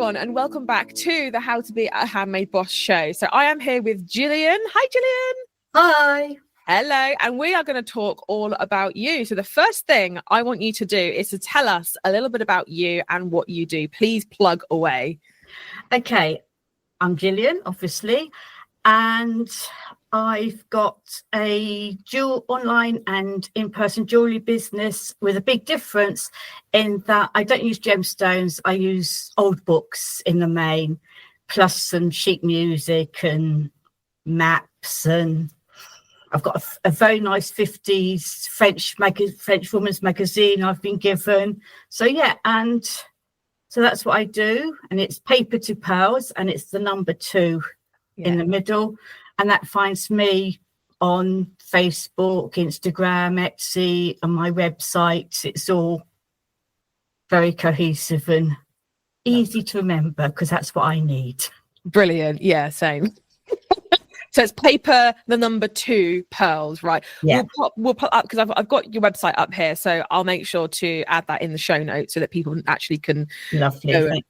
everyone, and welcome back to the How to Be a Handmade Boss show. So I am here with Gillian. Hi, Gillian. Hi. Hello. And we are going to talk all about you. So the first thing I want you to do is to tell us a little bit about you and what you do. Please plug away. Okay, I'm Gillian, obviously, and I've got a dual online and in-person jewellery business with a big difference in that I don't use gemstones. I use old books in the main, plus some sheet music and maps, and I've got a very nice 50s French woman's magazine I've been given. So yeah, and so that's what I do, and it's paper to pearls, and it's the number 2 in the middle. And that finds me on Facebook, Instagram, Etsy, and my website. It's all very cohesive and easy to remember because that's what I need. Brilliant. Yeah, same. So it's paper, the number 2 pearls, right? Yeah. We'll put up, because I've got your website up here, so I'll make sure to add that in the show notes so that people actually can Lovely.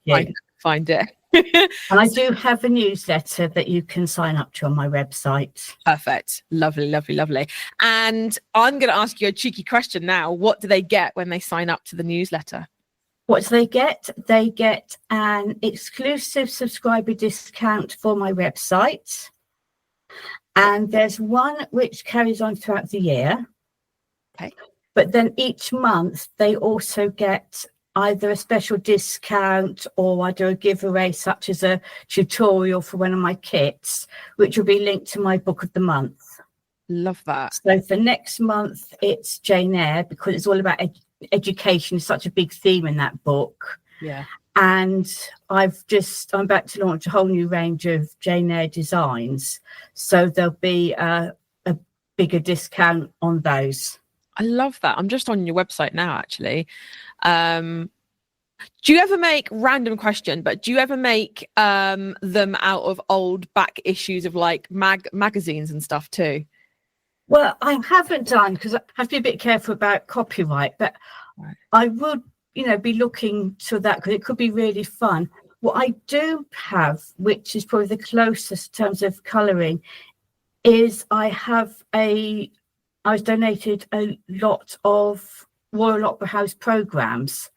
find it. And I do have a newsletter that you can sign up to on my website. Perfect. Lovely, lovely, lovely. And I'm going to ask you a cheeky question now. What do they get when they sign up to the newsletter? What do they get? They get an exclusive subscriber discount for my website. And there's one which carries on throughout the year. Okay. But then each month they also get either a special discount, or I do a giveaway such as a tutorial for one of my kits, which will be linked to my book of the month. Love that. So for next month, it's Jane Eyre, because it's all about education. It's such a big theme in that book. Yeah. And I'm about to launch a whole new range of Jane Eyre designs. So there'll be a bigger discount on those. I love that. I'm just on your website now, actually. Do you ever make, random question, but do you ever make them out of old back issues of like magazines and stuff too? Well, I haven't done, because I have to be a bit careful about copyright, but right. I would, be looking to that because it could be really fun. What I do have, which is probably the closest in terms of colouring, is I was donated a lot of Royal Opera House programmes,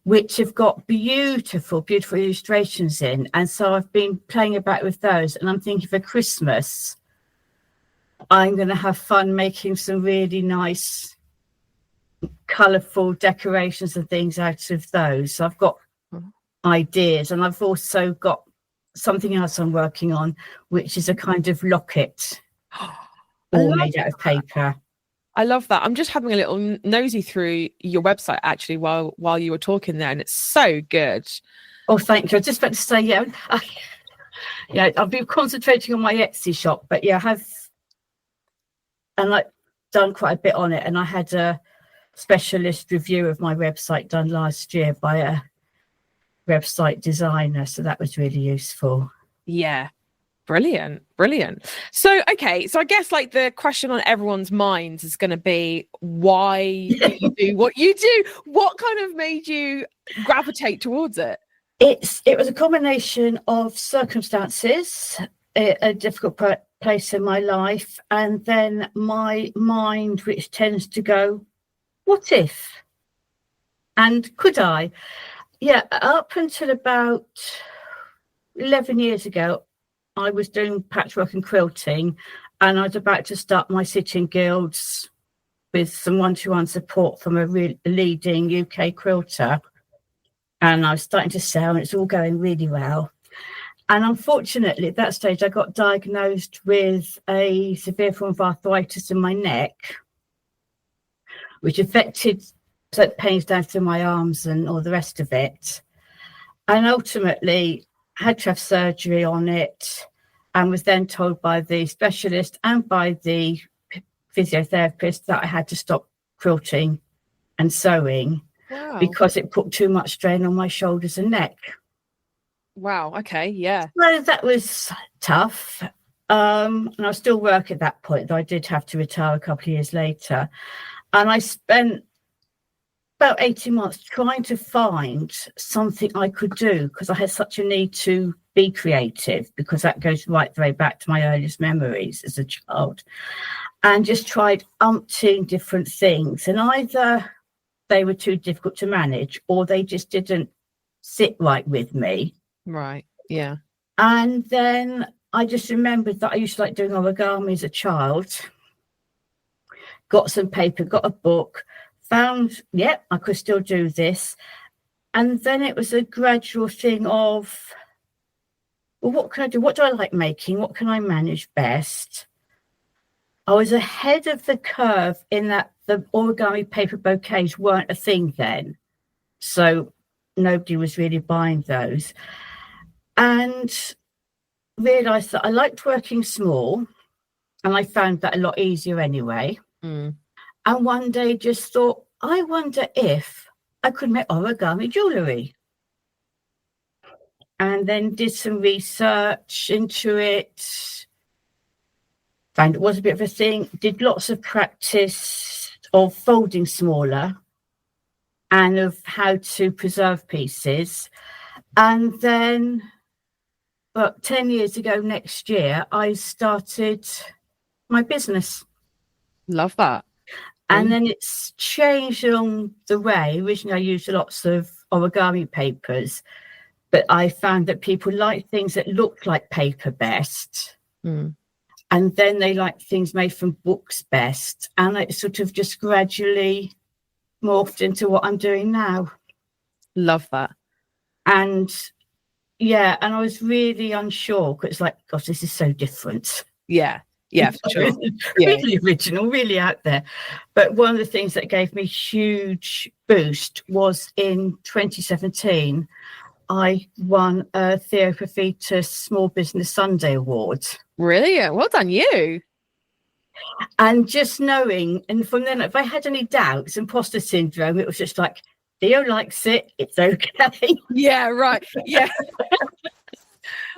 which have got beautiful, beautiful illustrations in. And so I've been playing about with those. And I'm thinking for Christmas, I'm going to have fun making some really nice, colourful decorations and things out of those. So I've got ideas. And I've also got something else I'm working on, which is a kind of locket all made out of paper. I love that. I'm just having a little nosy through your website actually while you were talking there, and it's so good. Oh, thank you. I was just about to say, I've been concentrating on my Etsy shop, but I have, and I've done quite a bit on it. And I had a specialist review of my website done last year by a website designer, so that was really useful. Yeah. Brilliant. So, okay. So I guess like the question on everyone's minds is going to be, why do you do what you do? What kind of made you gravitate towards it? It was a combination of circumstances, a difficult place in my life, and then my mind, which tends to go, what if? And could I? Yeah, up until about 11 years ago, I was doing patchwork and quilting, and I was about to start my sitting guilds with some one-to-one support from a leading UK quilter. And I was starting to sell, and it's all going really well. And unfortunately, at that stage, I got diagnosed with a severe form of arthritis in my neck, which affected pains down through my arms and all the rest of it. And ultimately, had to have surgery on it, and was then told by the specialist and by the physiotherapist that I had to stop quilting and sewing. Wow. Because it put too much strain on my shoulders and neck. Wow. Okay. Yeah. Well, that was tough. And I was still working at that point, though I did have to retire a couple of years later. And I spent about 18 months trying to find something I could do, because I had such a need to be creative, because that goes right the way back to my earliest memories as a child, and just tried umpteen different things, and either they were too difficult to manage or they just didn't sit right with me. Right. Yeah. And then I just remembered that I used to like doing origami as a child. Got some paper, got a book, found, I could still do this. And then it was a gradual thing of, well, what can I do? What do I like making? What can I manage best? I was ahead of the curve in that the origami paper bouquets weren't a thing then. So nobody was really buying those. And realised that I liked working small, and I found that a lot easier anyway. And one day just thought, I wonder if I could make origami jewellery. And then did some research into it, found it was a bit of a thing, did lots of practice of folding smaller and of how to preserve pieces. And then, about 10 years ago next year, I started my business. Love that. And then it's changed along the way. Originally, I used lots of origami papers, but I found that people like things that looked like paper best. And then they like things made from books best. And it sort of just gradually morphed into what I'm doing now. Love that. And and I was really unsure, because it's like, gosh, this is so different. Yeah, for sure. Really original, really out there. But one of the things that gave me huge boost was in 2017, I won a Theoprofita Small Business Sunday Award. Brilliant. Well done, you. And just knowing, and from then, if I had any doubts, imposter syndrome, it was just like, Theo likes it, it's okay. Yeah, right. Yeah.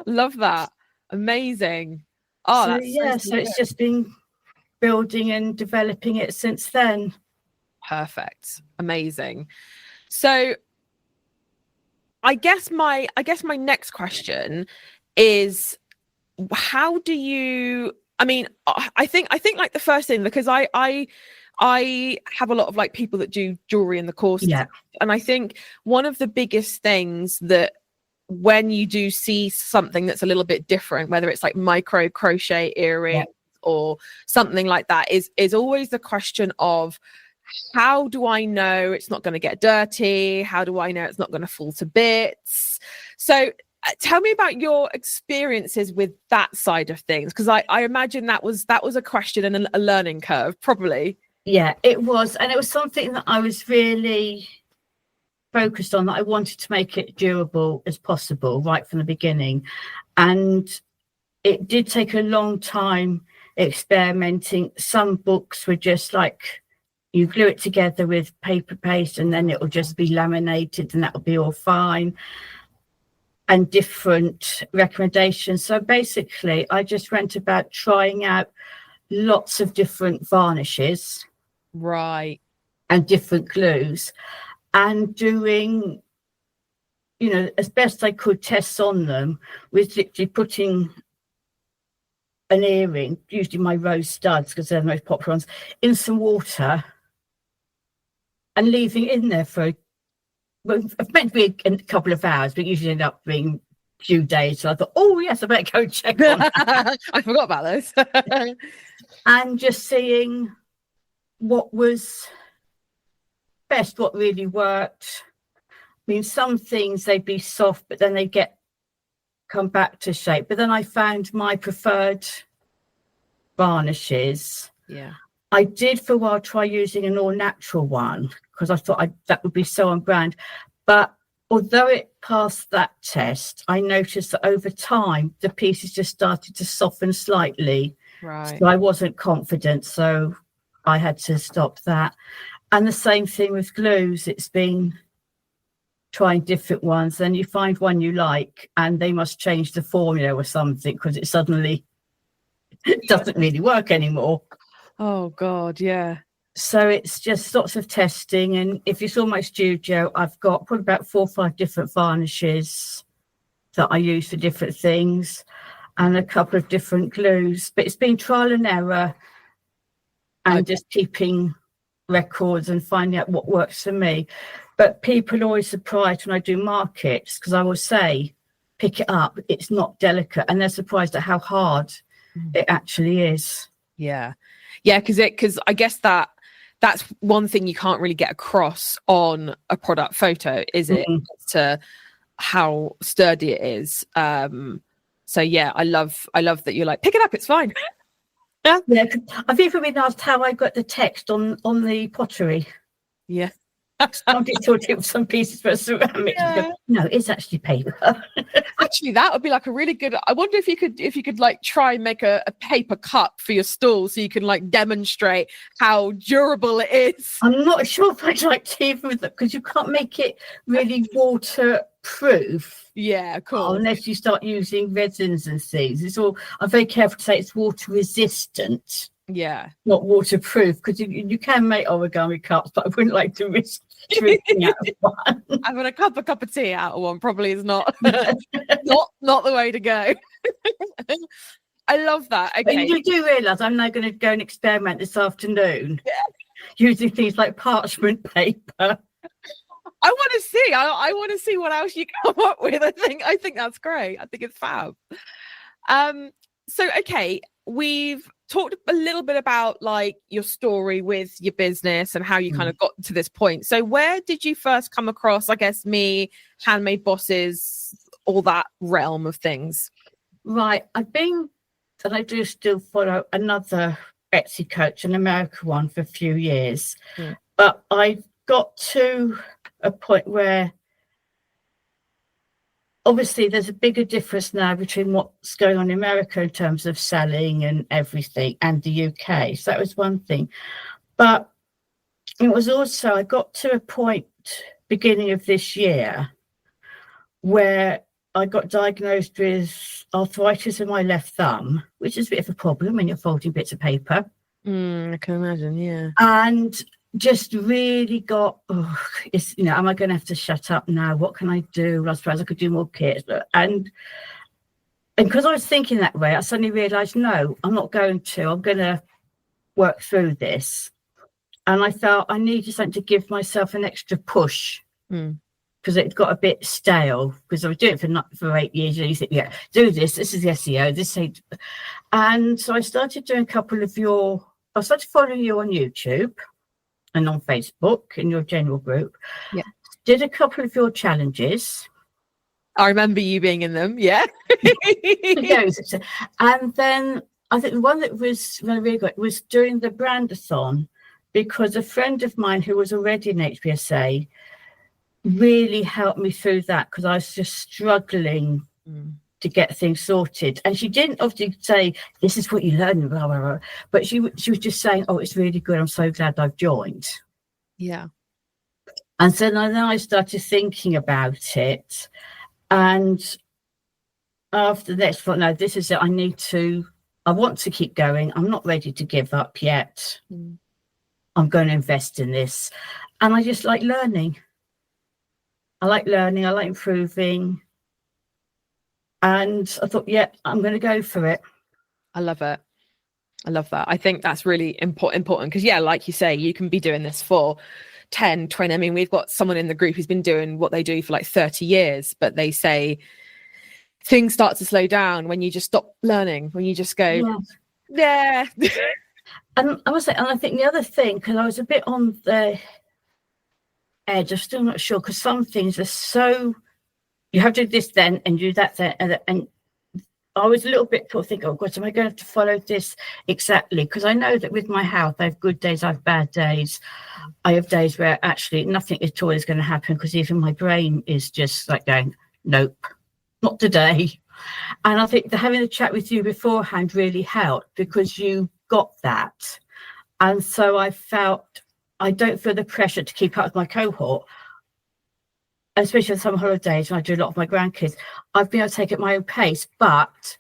Love that. Amazing. Oh, that's so it's just been building and developing it since then. Perfect. Amazing. So I guess my next question is, how do you, I mean, I think like the first thing, because I have a lot of like people that do jewelry in the course. Yeah. And I think one of the biggest things that when you do see something that's a little bit different, whether it's like micro crochet earrings or something like that, is always the question of, how do I know it's not going to get dirty? How do I know it's not going to fall to bits? So tell me about your experiences with that side of things, because I imagine that was a question and a learning curve, probably. Yeah, it was. And it was something that I was really focused on, that I wanted to make it durable as possible right from the beginning. And it did take a long time experimenting. Some books were just like, you glue it together with paper paste and then it will just be laminated and that will be all fine. And different recommendations. So basically, I just went about trying out lots of different varnishes. Right. And different glues, and doing, as best I could, tests on them, with literally putting an earring, usually my rose studs, because they're the most popular ones, in some water and leaving it in there for, it's meant to be a couple of hours, but usually end up being a few days. So I thought, oh yes, I better go check on that. I forgot about those. And just seeing what was best, what really worked. I mean, some things they'd be soft, but then they come back to shape. But then I found my preferred varnishes. Yeah. I did for a while try using an all-natural one, because I thought that would be so on brand. But although it passed that test, I noticed that over time the pieces just started to soften slightly. Right. So I wasn't confident, so I had to stop that. And the same thing with glues. It's been trying different ones. Then you find one you like and they must change the formula or something, because it suddenly doesn't really work anymore. Oh God, yeah. So it's just lots of testing. And if you saw my studio, I've got probably about 4 or 5 different varnishes that I use for different things, and a couple of different glues. But it's been trial and error, and just keeping records and finding out what works for me. But people are always surprised when I do markets, because I will say, pick it up, it's not delicate, and they're surprised at how hard it actually is. Yeah, because I guess that's one thing you can't really get across on a product photo, is it? To how sturdy it is. So yeah, I love that you're like, pick it up, it's fine. Yeah, I've even been asked how I got the text on the pottery. Yeah. I just thought it was some pieces for ceramic. Yeah. No, it's actually paper. Actually, that would be like a really good. I wonder if you could like try and make a paper cup for your stool, so you can like demonstrate how durable it is. I'm not sure if I'd like to even with it, because you can't make it really waterproof. Yeah, cool. Unless you start using resins and things. It's all. I'm very careful to say it's water resistant. Yeah, not waterproof, because you can make origami cups, but I wouldn't like to risk drinking out of one. Having a cup of tea out of one probably is not not the way to go. I love that. Okay, and you do realise I'm now going to go and experiment this afternoon, using things like parchment paper. I want to see. I want to see what else you come up with. I think that's great. I think it's fab. So okay, we've talked a little bit about like your story with your business and how you kind of got to this point. So where did you first come across, I guess, me, handmade bosses, all that realm of things? Right. I do still follow another Etsy coach, an American one, for a few years. But I got to a point where obviously there's a bigger difference now between what's going on in America in terms of selling and everything, and the UK. So that was one thing. But it was also, I got to a point beginning of this year where I got diagnosed with arthritis in my left thumb, which is a bit of a problem when you're folding bits of paper. I can imagine, yeah. And just really got, am I going to have to shut up now? What can I do? I suppose I could do more kits. And because I was thinking that way, I suddenly realised, no, I'm not going to. I'm going to work through this. And I felt I needed something to give myself an extra push, because it got a bit stale, because I was doing it for 8 years. And you think, yeah, do this. This is the SEO. And so I started doing I started following you on YouTube and on Facebook in your general group. Yeah. Did a couple of your challenges. I remember you being in them, yeah. And then I think the one that was really good was during the brandathon, because a friend of mine who was already in HBSA really helped me through that, because I was just struggling to get things sorted. And she didn't obviously say, this is what you learn, blah, blah, blah. But she was just saying, oh, it's really good. I'm so glad I've joined. Yeah. And so then I started thinking about it. And after the next one, no, this is it. I want to keep going. I'm not ready to give up yet. I'm going to invest in this. And I just like learning. I like improving. And I thought, yeah, I'm going to go for it. I love it. I love that. I think that's really important because, yeah, like you say, you can be doing this for 10, 20. I mean, we've got someone in the group who's been doing what they do for like 30 years, but they say things start to slow down when you just stop learning, when you just go, yeah. And I think the other thing, because I was a bit on the edge, I'm still not sure, because some things are so, you have to do this then and do that then, and I was a little bit thinking, oh God, am I going to have to follow this exactly? Because I know that with my health, I have good days, I have bad days. I have days where actually nothing at all is going to happen, because even my brain is just like going, nope, not today. And I think having a chat with you beforehand really helped, because you got that. And so I don't feel the pressure to keep up with my cohort, especially on some holidays when I do a lot of my grandkids. I've been able to take it at my own pace, but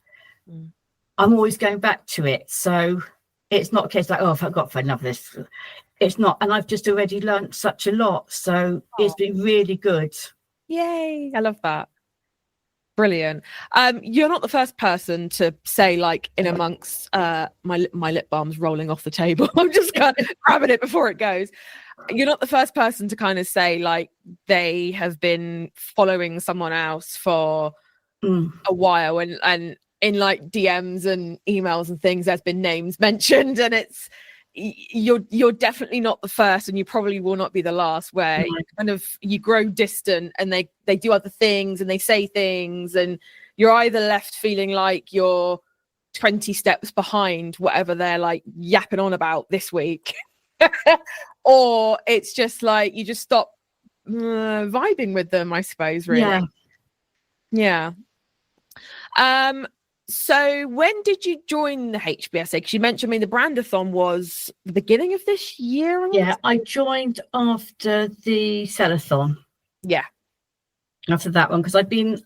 I'm always going back to it. So it's not a case like, oh, I've got for enough of this. it's not. And I've just already learnt such a lot. So it's been really good. Yay. I love that. Brilliant. You're not the first person to say, like, in amongst my lip balm's rolling off the table. I'm just kind of grabbing it before it goes. You're not the first person to kind of say, like, they have been following someone else for a while, and in like DMs and emails and things, there's been names mentioned, and it's you're definitely not the first, and you probably will not be the last, where you grow distant and they do other things and they say things, and you're either left feeling like you're 20 steps behind whatever they're like yapping on about this week, or it's just like you just stop vibing with them, I suppose, really. Yeah. So when did you join the HBSA? Because you mentioned, the Brandathon was the beginning of this year. I joined after the Sellathon. Yeah. After that one, because I've been,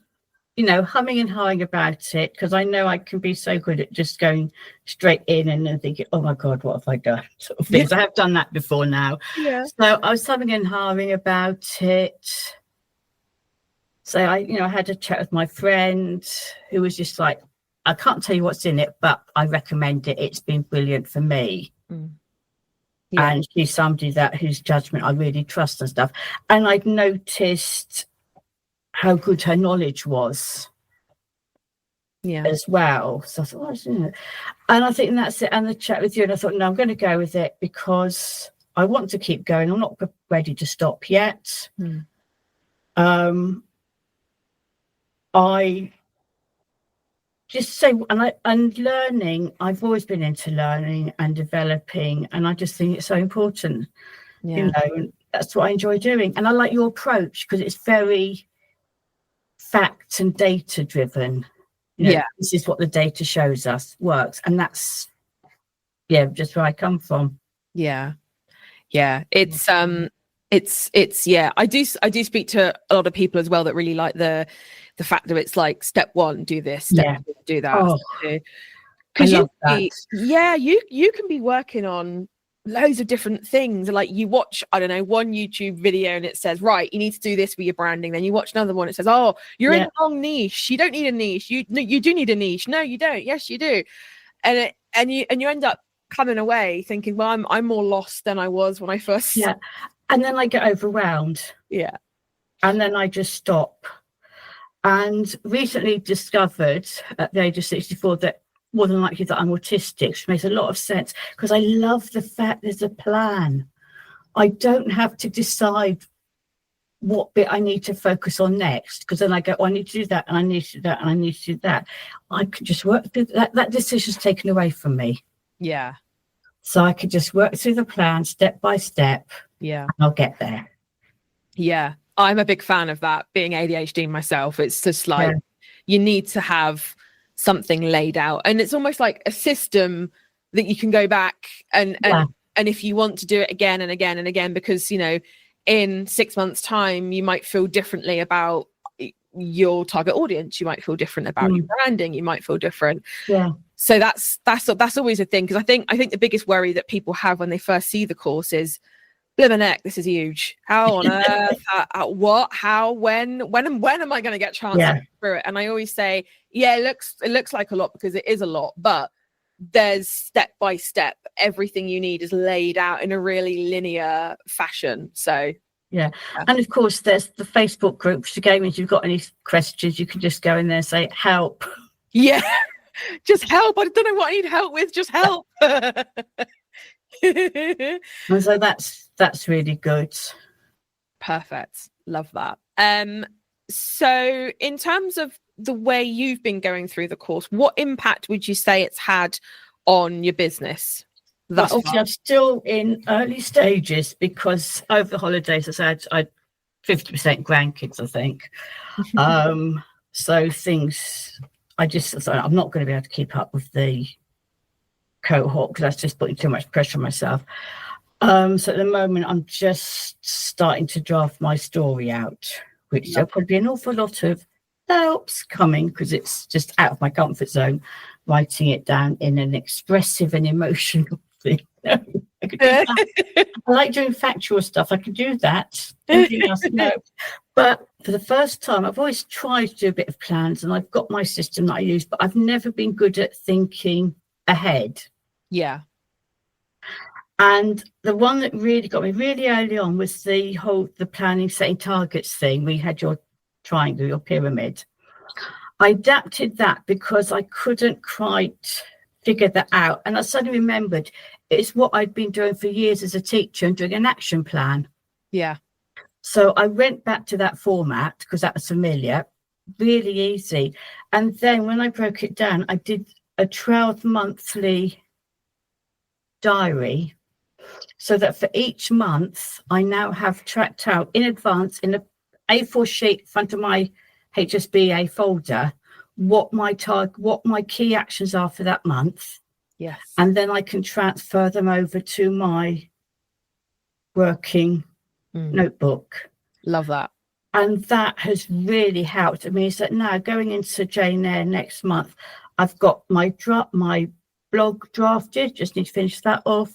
humming and hawing about it, because I know I can be so good at just going straight in and then thinking, oh my God, what have I done? Sort of things. I have done that before now. Yeah. So I was humming and hawing about it. So I had a chat with my friend who was just like, I can't tell you what's in it, but I recommend it. It's been brilliant for me. Yeah. And she's somebody whose judgment I really trust and stuff. And I'd noticed how good her knowledge was as well. So I thought, and I think that's it. And the chat with you, and I thought, no, I'm going to go with it because I want to keep going. I'm not ready to stop yet. I just say, and learning, I've always been into learning and developing, and I just think it's so important. And that's what I enjoy doing. And I like your approach because it's very fact and data driven. This is what the data shows us works, and that's just where I come from. It's I do speak to a lot of people as well that really like the fact that it's like step one, do this, step two, do that. Because you can be working on loads of different things. Like you watch, I don't know, one YouTube video and it says, right, you need to do this with your branding. Then you watch another one, it says, oh, you're in the wrong niche. You don't need a niche. You do need a niche. No, you don't. Yes, you do. And you end up coming away thinking, well, I'm more lost than I was when I first. Yeah. And then I get overwhelmed. Yeah. And then I just stop. And recently discovered at the age of 64 that more than likely that I'm autistic, which makes a lot of sense because I love the fact there's a plan. I don't have to decide what bit I need to focus on next, because then I go, I need to do that, and I need to do that, and I need to do that. I could just work through that. That decision's taken away from me. Yeah. So I could just work through the plan step by step. Yeah. And I'll get there. Yeah. I'm a big fan of that, being ADHD myself. It's just like you need to have something laid out, and it's almost like a system that you can go back and if you want to do it again and again and again, because in 6 months' time you might feel differently about your target audience, you might feel different about your branding, you might feel different. So that's always a thing, because I think the biggest worry that people have when they first see the course is, blimey neck, this is huge. How on earth? What? How? When am I going to get a chance to go through it? And I always say, it looks like a lot, because it is a lot, but there's step by step. Everything you need is laid out in a really linear fashion. So and of course there's the Facebook group, which again, if you've got any questions, you can just go in there and say help. Just help. I don't know what I need help with. Just help. And so that's really good. Perfect. Love that. So in terms of the way you've been going through the course, what impact would you say it's had on your business? I'm still in early stages, because over the holidays I 50% grandkids, I think. So things, I'm not going to be able to keep up with the cohort, because that's just putting too much pressure on myself. So at the moment I'm just starting to draft my story out, which there'll probably be an awful lot of helps coming, because it's just out of my comfort zone, writing it down in an expressive and emotional thing. I could do that. I like doing factual stuff. I could do that. Anything else, no. But for the first time, I've always tried to do a bit of plans, and I've got my system that I use, but I've never been good at thinking ahead. Yeah. And the one that really got me really early on was the planning, setting targets thing. We had your triangle, your pyramid. I adapted that because I couldn't quite figure that out. And I suddenly remembered it's what I'd been doing for years as a teacher and doing an action plan. Yeah. So I went back to that format because that was familiar, really easy. And then when I broke it down, I did a 12 monthly diary, so that for each month, I now have tracked out in advance in a A4 sheet in front of my HBSA folder what my key actions are for that month. Yes. And then I can transfer them over to my working notebook. Love that. And that has really helped. It means that now going into Jane Eyre next month, I've got my blog drafted, just need to finish that off.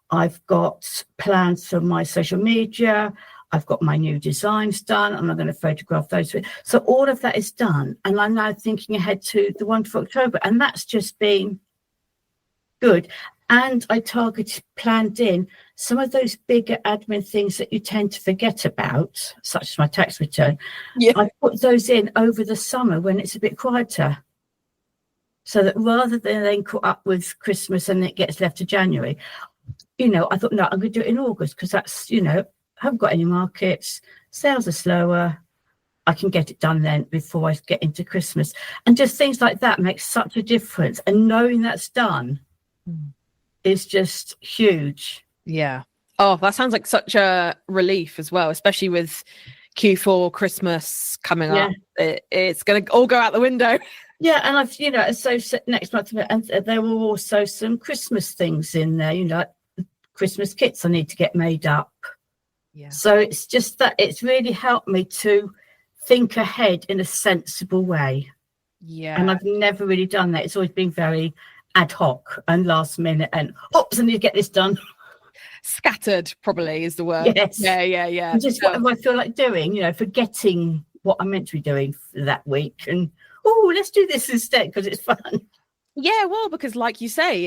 I've got plans for my social media. I've got my new designs done, and I'm going to photograph those. So all of that is done. And I'm now thinking ahead to the one for October. And that's just been good. And I planned in some of those bigger admin things that you tend to forget about, such as my tax return. Yeah. I put those in over the summer when it's a bit quieter. So that rather than then caught up with Christmas and it gets left to January, I thought, no, I'm going to do it in August because that's, I haven't got any markets, sales are slower. I can get it done then before I get into Christmas. And just things like that make such a difference. And knowing that's done is just huge. Yeah. Oh, that sounds like such a relief as well, especially with Q4 Christmas coming up. It's going to all go out the window. Yeah, and I've, so next month, and there were also some Christmas things in there, like Christmas kits I need to get made up. Yeah. So it's just that it's really helped me to think ahead in a sensible way. Yeah. And I've never really done that. It's always been very ad hoc and last minute and, oops, I need to get this done. Scattered probably is the word. Yes. Yeah. And just whatever I feel like doing, forgetting what I'm meant to be doing for that week and, oh, let's do this instead because it's fun. Yeah, well, because like you say,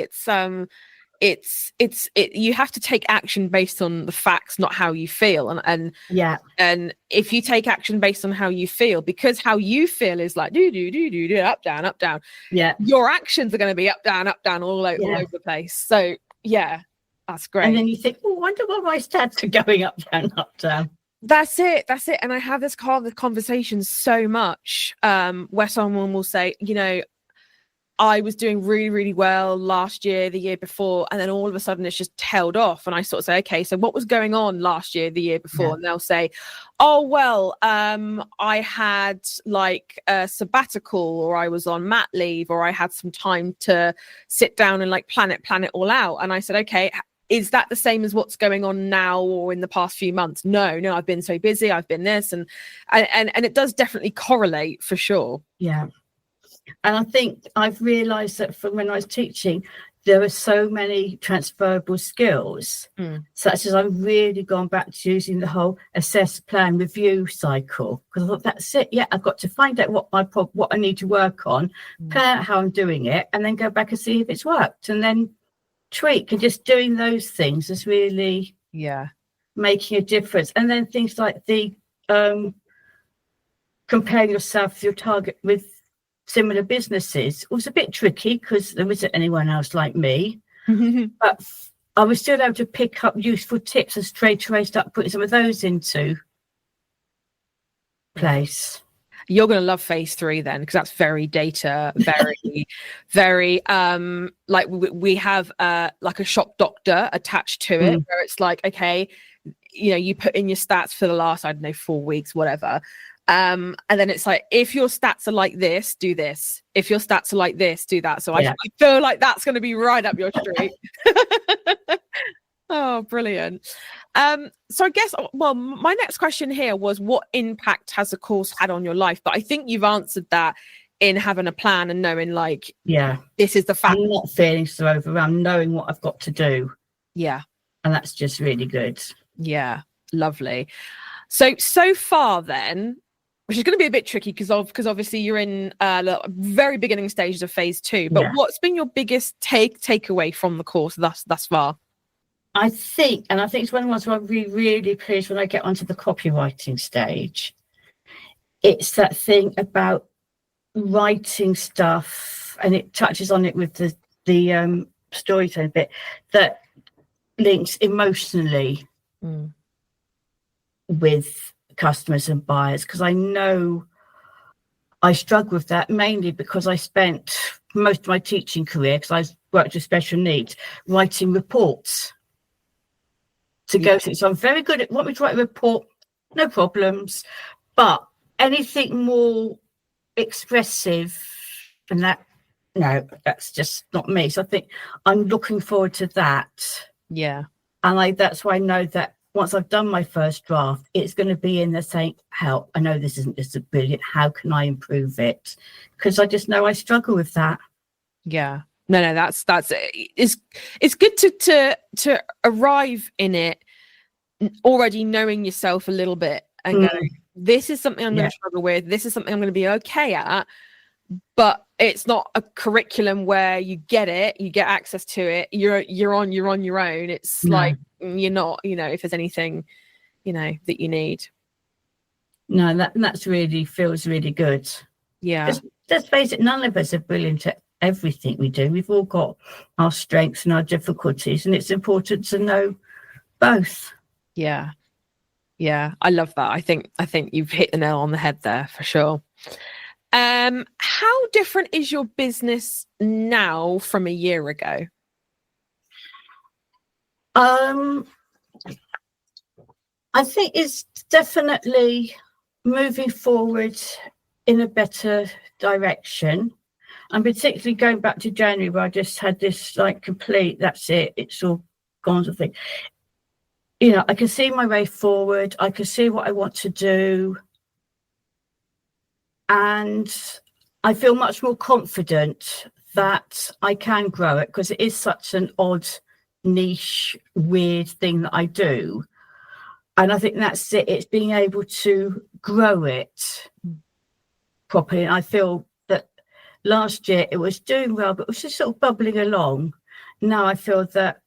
it's you have to take action based on the facts, not how you feel. And if you take action based on how you feel, because how you feel is like do up down. Yeah, your actions are going to be up down all over the place. So yeah, that's great. And then you think, oh, I wonder why my stats are going up down. That's it. And I have this conversation so much where someone will say, I was doing really, really well last year, the year before, and then all of a sudden it's just tailed off. And I sort of say, okay, so what was going on last year, the year before? Yeah. And they'll say, oh, well, I had like a sabbatical, or I was on mat leave, or I had some time to sit down and like plan it all out. And I said, okay, is that the same as what's going on now or in the past few months? No, I've been so busy. I've been this and it does definitely correlate for sure. Yeah. And I think I've realised that from when I was teaching, there are so many transferable skills, such as I've really gone back to using the whole assess, plan, review cycle. Because I thought, that's it. Yeah, I've got to find out what I need to work on, plan out how I'm doing it, and then go back and see if it's worked. And then tweak, and just doing those things is really making a difference. And then things like the comparing yourself with your target with similar businesses was a bit tricky because there isn't anyone else like me. But I was still able to pick up useful tips and straight away start putting some of those into place. You're going to love phase 3 then, because that's very data, very like we have like a shop doctor attached to it, where it's like, okay, you put in your stats for the last, 4 weeks, whatever. And then it's like, if your stats are like this, do this. If your stats are like this, do that. So I feel like that's going to be right up your street. Oh, brilliant. So I guess, well, my next question here was, what impact has the course had on your life? But I think you've answered that in having a plan and knowing, like, this is the fact. I'm not feeling so overwhelmed, knowing what I've got to do. Yeah. and that's just really good. Yeah, lovely. So far then, which is going to be a bit tricky because obviously you're in the very beginning stages of phase 2. But what's been your biggest takeaway from the course thus far? I think it's one of the ones where I'll be really pleased when I get onto the copywriting stage. It's that thing about writing stuff, and it touches on it with the storytelling bit that links emotionally with customers and buyers, because I know I struggle with that mainly because I spent most of my teaching career, because I worked with special needs, writing reports to go through. So I'm very good at, want me to write a report, no problems, but anything more expressive and that, no, that's just not me. So I think I'm looking forward to that. Yeah. And that's why I know that once I've done my first draft, it's going to be in there saying, help, I know this isn't just a brilliant, how can I improve it? Because I just know I struggle with that. Yeah. No, that's it's good to arrive in it already knowing yourself a little bit and go, this is something I'm going to struggle with. This is something I'm going to be okay at. But it's not a curriculum where you get it, you get access to it, you're on your own. It's like you're not, if there's anything, that you need. No, that's really feels really good. Yeah. Let's face it, none of us are brilliant at everything we do. We've all got our strengths and our difficulties, and it's important to know both. Yeah. Yeah. I love that. I think you've hit the nail on the head there for sure. How different is your business now from a year ago? I think it's definitely moving forward in a better direction. And particularly going back to January, where I just had this complete, that's it, it's all gone sort of thing. I can see my way forward. I can see what I want to do. And I feel much more confident that I can grow it, because it is such an odd, niche, weird thing that I do. And I think that's it. It's being able to grow it properly. And I feel that last year it was doing well, but it was just sort of bubbling along. Now I feel that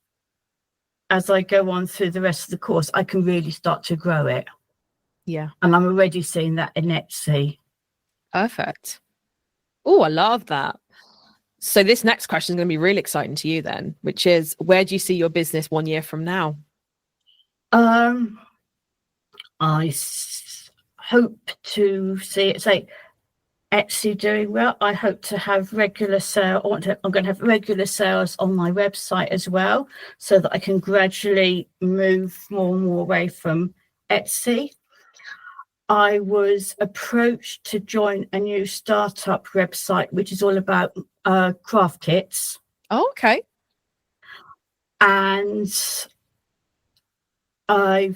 as I go on through the rest of the course, I can really start to grow it. Yeah. And I'm already seeing that in Etsy. Perfect. Oh, I love that. So this next question is going to be really exciting to you then, which is, where do you see your business 1 year from now? I hope to see it, say, Etsy doing well. I hope to have regular sale. I'm going to have regular sales on my website as well, so that I can gradually move more and more away from Etsy. I was approached to join a new startup website, which is all about craft kits. Oh, okay. And I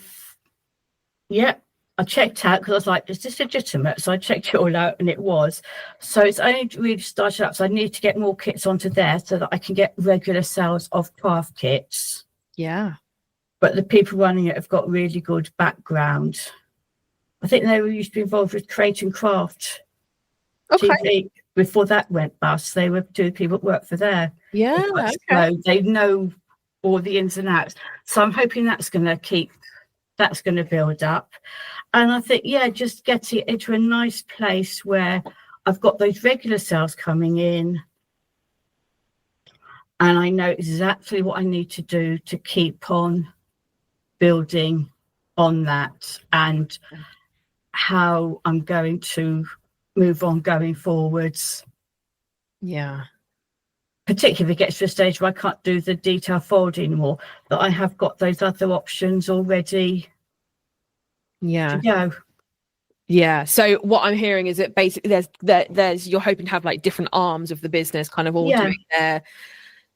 checked out, because I was like, is this legitimate? So I checked it all out, and it was. So it's only really started up. So I need to get more kits onto there so that I can get regular sales of craft kits. Yeah. But the people running it have got really good background. I think they were used to be involved with Create and Craft TV before that went bust. They were two people that work for there. Yeah. Okay. So they know all the ins and outs. So I'm hoping that's going to build up. And I think, just get it into a nice place where I've got those regular sales coming in, and I know exactly what I need to do to keep on building on that, and how I'm going to move on going forwards. Yeah. Particularly if it gets to a stage where I can't do the detail fold anymore, that I have got those other options already. Yeah. To go. Yeah. So what I'm hearing is that basically there's you're hoping to have different arms of the business kind of all doing their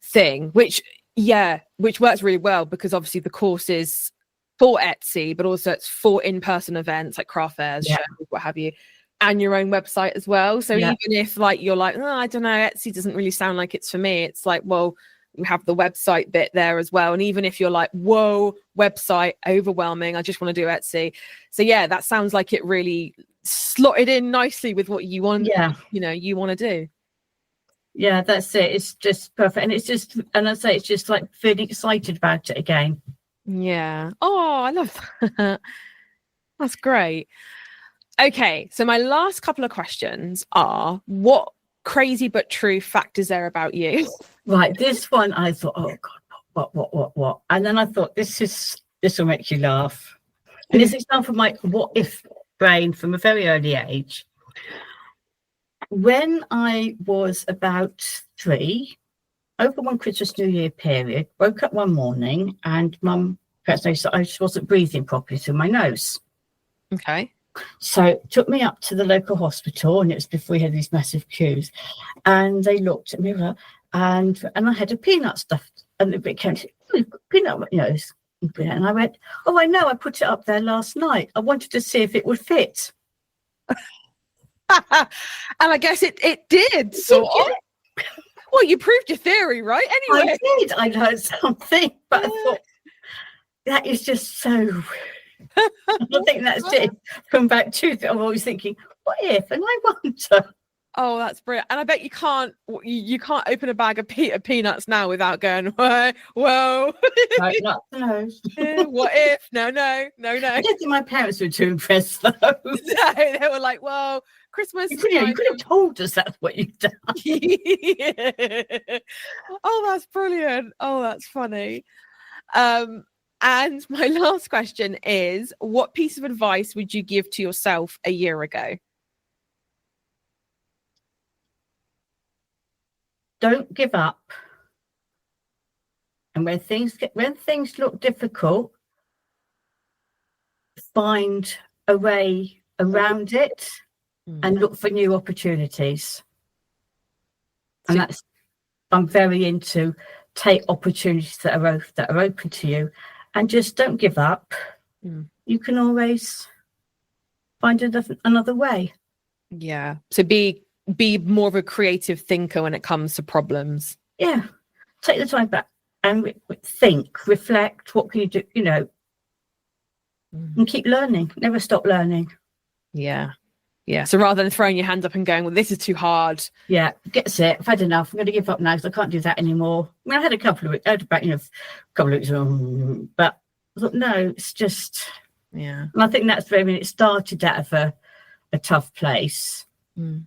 thing, which works really well, because obviously the course is for Etsy, but also it's for in-person events like craft fairs, shows, what have you, and your own website as well. So even if you're like, oh, I don't know, Etsy doesn't really sound like it's for me, it's like, well, we have the website bit there as well. And even if you're like, whoa, website overwhelming, I just want to do Etsy. So yeah, that sounds like it really slotted in nicely with what you want. Yeah, you want to do. Yeah, that's it. It's just perfect. And it's just, and I say, it's just like feeling excited about it again. Yeah. Oh, I love that. That's great. Okay. So my last couple of questions are, what crazy but true fact is there about you? Right. This one, I thought, oh God, what? And then I thought, this will make you laugh. And it's an example of my what if brain from a very early age. When I was about 3, over one Christmas New Year period, woke up one morning and Mum perhaps noticed that I just wasn't breathing properly through my nose. Okay. So took me up to the local hospital, and it was before we had these massive queues. And they looked at me and I had a peanut stuffed, and it came to peanut nose. And I went, oh, I know, I put it up there last night. I wanted to see if it would fit. And I guess it did. So, well, you proved your theory, right? Anyway, I did. I learned something, but I thought that is just so. I think that's it. From back to, I'm always thinking, what if? And I wonder. Oh, that's brilliant. And I bet you can't open a bag of peanuts now without going, whoa. No. What if? No. I don't think my parents were too impressed, though. No, they were like, well, Christmas. You could have told us that's what you've done. Yeah. Oh, that's brilliant. Oh, that's funny. And my last question is, what piece of advice would you give to yourself a year ago? Don't give up. And when things look difficult, find a way around it and look for new opportunities. And that's, I'm very into, take opportunities that are open to you, and just don't give up. You can always find another way. Yeah. So be more of a creative thinker when it comes to problems. Yeah. Take the time back and think, reflect. What can you do? And keep learning. Never stop learning. Yeah. So rather than throwing your hands up and going, well, this is too hard. Yeah, gets it. I've had enough. I'm going to give up now because I can't do that anymore. I mean, I had a couple of weeks, a couple of weeks, but I thought, no, it's just, yeah. And I think that's it started out of a tough place. And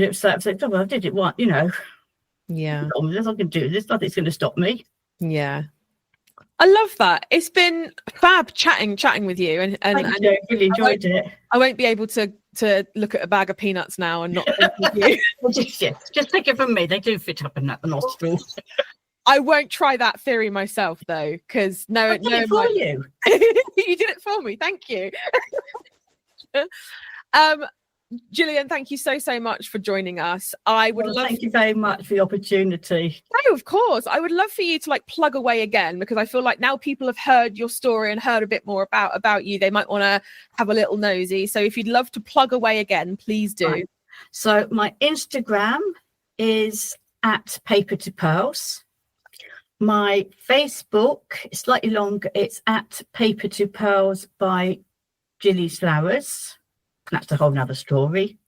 it was like, oh, well, I did it once, Yeah. I can do this. Nothing's going to stop me. Yeah. I love that. It's been fab chatting with you, and Thank you. I really enjoyed it. I won't be able to look at a bag of peanuts now and not think of you. Just take it from me. They do fit up in that nostril. I won't try that theory myself though, because you. You did it for me. Thank you. Gillian, thank you so much for joining us. Thank you very much for the opportunity. No, of course. I would love for you to plug away again, because I feel like now people have heard your story and heard a bit more about you. They might want to have a little nosy. So if you'd love to plug away again, please do. Right. So my Instagram is at Paper to Pearls. My Facebook is slightly longer. It's at Paper to Pearls by Gilly's Flowers. That's a whole nother story.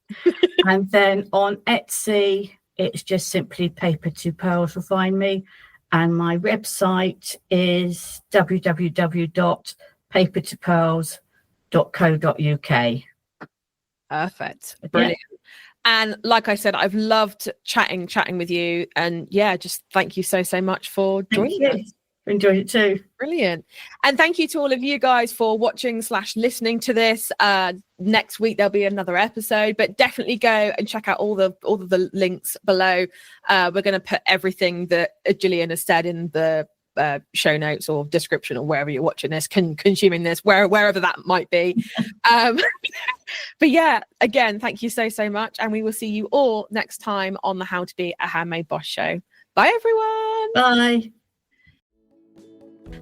And then on Etsy, it's just simply Paper to Pearls will find me. And my website is www.papertopearls.co.uk. Perfect. Brilliant. Yeah. And like I said, I've loved chatting with you. And yeah, just thank you so much for joining us. Enjoyed it too. Brilliant. And thank you to all of you guys for watching / listening to this. Next week there'll be another episode, but definitely go and check out all of the links below. We're going to put everything that Gillian has said in the show notes or description, or wherever you're watching this, consuming this, wherever that might be. But yeah, again, thank you so much, and we will see you all next time on the How to Be a Handmade Boss show. Bye everyone. Bye.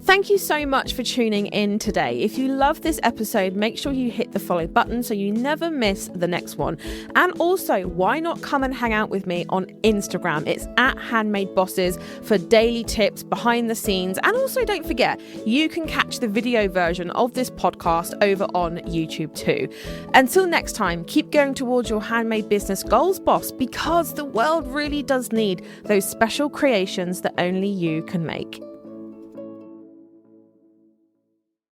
Thank you so much for tuning in today. If you love this episode, make sure you hit the follow button so you never miss the next one. And also, why not come and hang out with me on Instagram? It's at Handmade Bosses for daily tips, behind the scenes. And also, don't forget, you can catch the video version of this podcast over on YouTube too. Until next time, keep going towards your handmade business goals, boss, because the world really does need those special creations that only you can make.